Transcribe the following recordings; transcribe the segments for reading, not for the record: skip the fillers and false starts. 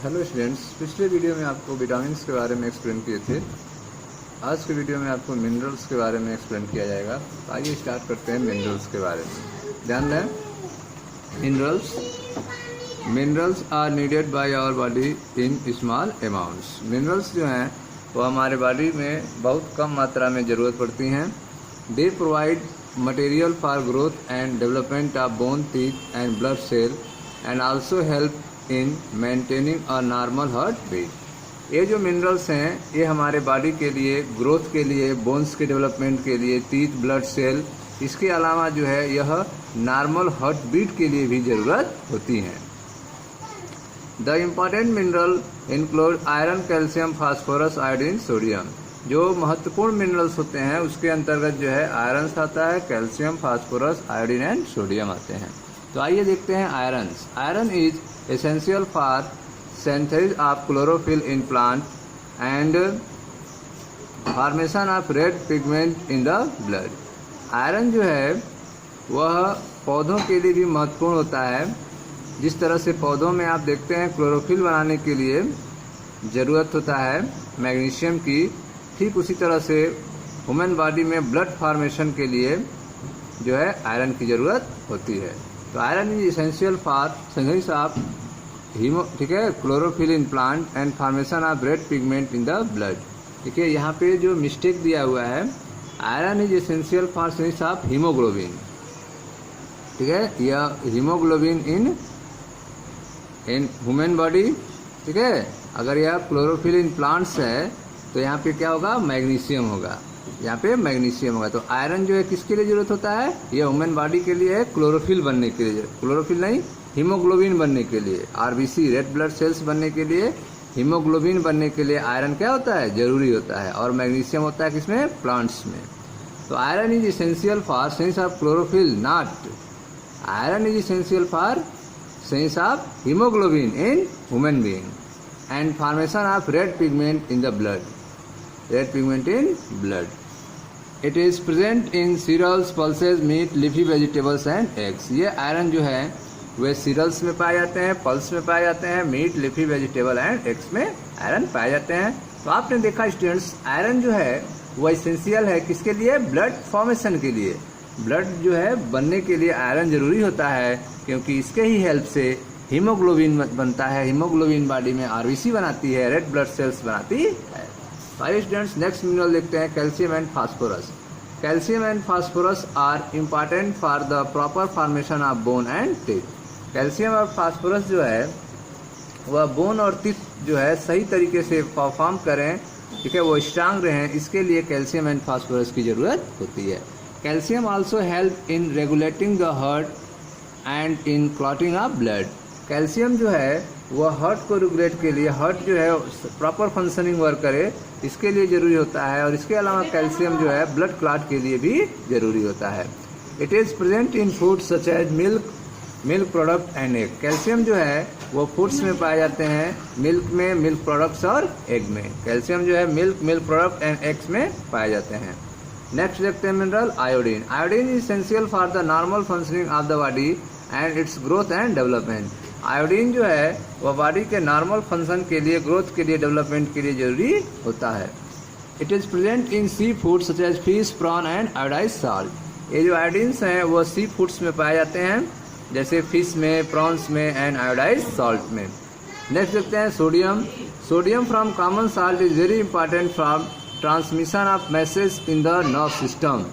Hello students, पिछले video में आपको विटामिन्स के बारे में एक्सप्लेन किए थे। आज के वीडियो में आपको मिनरल्स के बारे में एक्सप्लेन किया जाएगा। तो आइए स्टार्ट करते हैं मिनरल्स के बारे में। ध्यान दें, minerals are needed by our body in small amounts. Minerals जो हैं वो हमारे बॉडी में बहुत कम मात्रा में ज़रूरत पड़ती हैं। They provide material for growth and development of bone, teeth and blood cell and also help in maintaining a normal heart beat. ये जो मिनरल्स हैं ये हमारे बॉडी के लिए, ग्रोथ के लिए, बोन्स के डेवलपमेंट के लिए, टीथ, ब्लड सेल, इसके अलावा जो है यह नॉर्मल हार्ट बीट के लिए भी ज़रूरत होती हैं। The important mineral include iron, calcium, phosphorus, iodine, sodium. जो महत्वपूर्ण मिनरल्स होते हैं उसके अंतर्गत जो है आयरन आता है, calcium, phosphorus, iodine and sodium आते हैं। तो आइए देखते हैं iron. Iron is essential for synthesis of chlorophyll in plant and formation of red pigment in the blood। Iron जो है वह पौधों के लिए भी महत्वपूर्ण होता है। जिस तरह से पौधों में आप देखते हैं क्लोरोफिल बनाने के लिए ज़रूरत होता है मैग्नीशियम की, ठीक उसी तरह से ह्यूमन बॉडी में ब्लड फॉर्मेशन के लिए जो है आयरन की ज़रूरत होती है। तो iron is essential for synthesis of haemo, ठीक है, chlorophyll in plant and formation of red pigment in the blood. देखिए यहाँ पे जो मिस्टेक दिया हुआ है, iron is essential for synthesis of haemoglobin, ठीक है, यह हीमोग्लोबिन इन ह्यूमन बॉडी, ठीक है। अगर यह क्लोरोफिल इन प्लांट्स है तो यहाँ पे क्या होगा, मैग्नीशियम होगा, यहाँ पे मैग्नीशियम होगा। तो आयरन जो है किसके लिए जरूरत होता है, यह ह्यूमन बॉडी के लिए है, क्लोरोफिल बनने के लिए, क्लोरोफिल नहीं, हीमोग्लोबिन बनने के लिए, आरबीसी, रेड ब्लड सेल्स बनने के लिए, हीमोग्लोबिन बनने के लिए आयरन क्या होता है, जरूरी होता है। और मैग्नीशियम होता है किसमें, प्लांट्स में। तो iron is essential for synthesis of chlorophyll, not iron is essential for synthesis of haemoglobin in human being and formation of red pigment in the blood, red pigment in blood. It is present in cereals, pulses, meat, leafy vegetables and eggs. ये iron जो है वे serials में पाए जाते हैं, pulse में पाए जाते हैं, meat, leafy vegetable and eggs में आयरन पाए जाते हैं। तो आपने देखा स्टूडेंट्स, आयरन जो है वो इसेंशियल है किसके लिए, ब्लड फॉर्मेशन के लिए। ब्लड जो है बनने के लिए आयरन जरूरी होता है, क्योंकि इसके ही हेल्प से हीमोग्लोबिन बनता है। हीमोग्लोबिन बॉडी में आरबीसी बनाती है, रेड ब्लड सेल्स बनाती है। फाइव स्टूडेंट्स, नेक्स्ट मिनरल देखते हैं, calcium and phosphorus. Calcium and phosphorus are important for the proper formation of bone and teeth. Calcium और फास्फोरस जो है वह बोन और टीथ जो है सही तरीके से परफॉर्म करें, ठीक है, वो स्ट्रांग रहें, इसके लिए कैल्शियम एंड फास्फोरस की ज़रूरत होती है। Calcium also help in regulating the heart and in clotting of blood. Calcium जो है वह हार्ट को रेगुलेट के लिए, हार्ट जो है प्रॉपर फंक्शनिंग वर्क करे, इसके लिए ज़रूरी होता है। और इसके अलावा कैल्शियम जो है ब्लड क्लॉट के लिए भी ज़रूरी होता है। It is present in foods such as milk product and egg. Calcium जो है वो फूड्स में पाए जाते हैं, मिल्क में, मिल्क प्रोडक्ट्स और एग में। कैल्शियम जो है मिल्क प्रोडक्ट एंड एग्स में पाए जाते हैं। नेक्स्ट देखते हैं mineral iodine. Iodine is essential for the normal functioning of the body and it's growth and development. Iodine जो है वह बॉडी के नॉर्मल फंक्शन के लिए, ग्रोथ के लिए, डेवलपमेंट के लिए जरूरी होता है। It is present in sea food such as fish, prawn and iodised salt. ये जो आयोडीन्स हैं वो सी फूड्स में पाए जाते हैं, जैसे फिश में, प्रॉन्स में एंड आयोडाइज सॉल्ट में। नेक्स्ट देखते हैं sodium. Sodium from common salt is very important from transmission of message in the nerve system.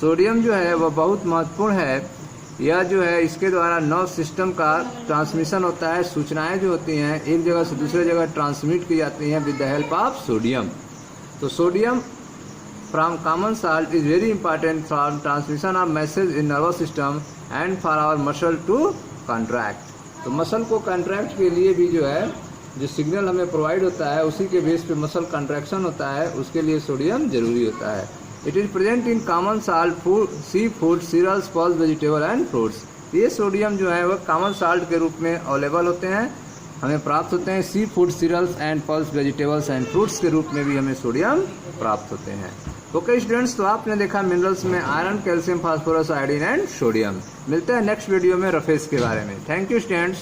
Sodium जो है वह बहुत महत्वपूर्ण है, यह जो है इसके द्वारा नर्व सिस्टम का ट्रांसमिशन होता है। सूचनाएं जो होती हैं एक जगह से दूसरे जगह ट्रांसमिट की जाती हैं with the help of sodium. तो sodium from common salt is very important from transmission of message in nervous system and for our muscle to contract. तो मसल को कॉन्ट्रैक्ट के लिए भी जो है जो सिग्नल हमें प्रोवाइड होता है उसी के बेस पे मसल कॉन्ट्रैक्शन होता है, उसके लिए सोडियम जरूरी होता है। It is present in common salt, food, sea food, cereals, pulse, vegetable and fruits. ये सोडियम जो है वह कॉमन साल्ट के रूप में अवेलेबल होते हैं, हमें प्राप्त होते हैं। Sea food, cereals and pulse, vegetables and fruits के रूप में भी हमें सोडियम प्राप्त होते हैं। ओके स्टूडेंट्स, तो आपने देखा मिनरल्स में iron, calcium, phosphorus, iodine and sodium. मिलते हैं नेक्स्ट वीडियो में रफेज के बारे में। Thank you students.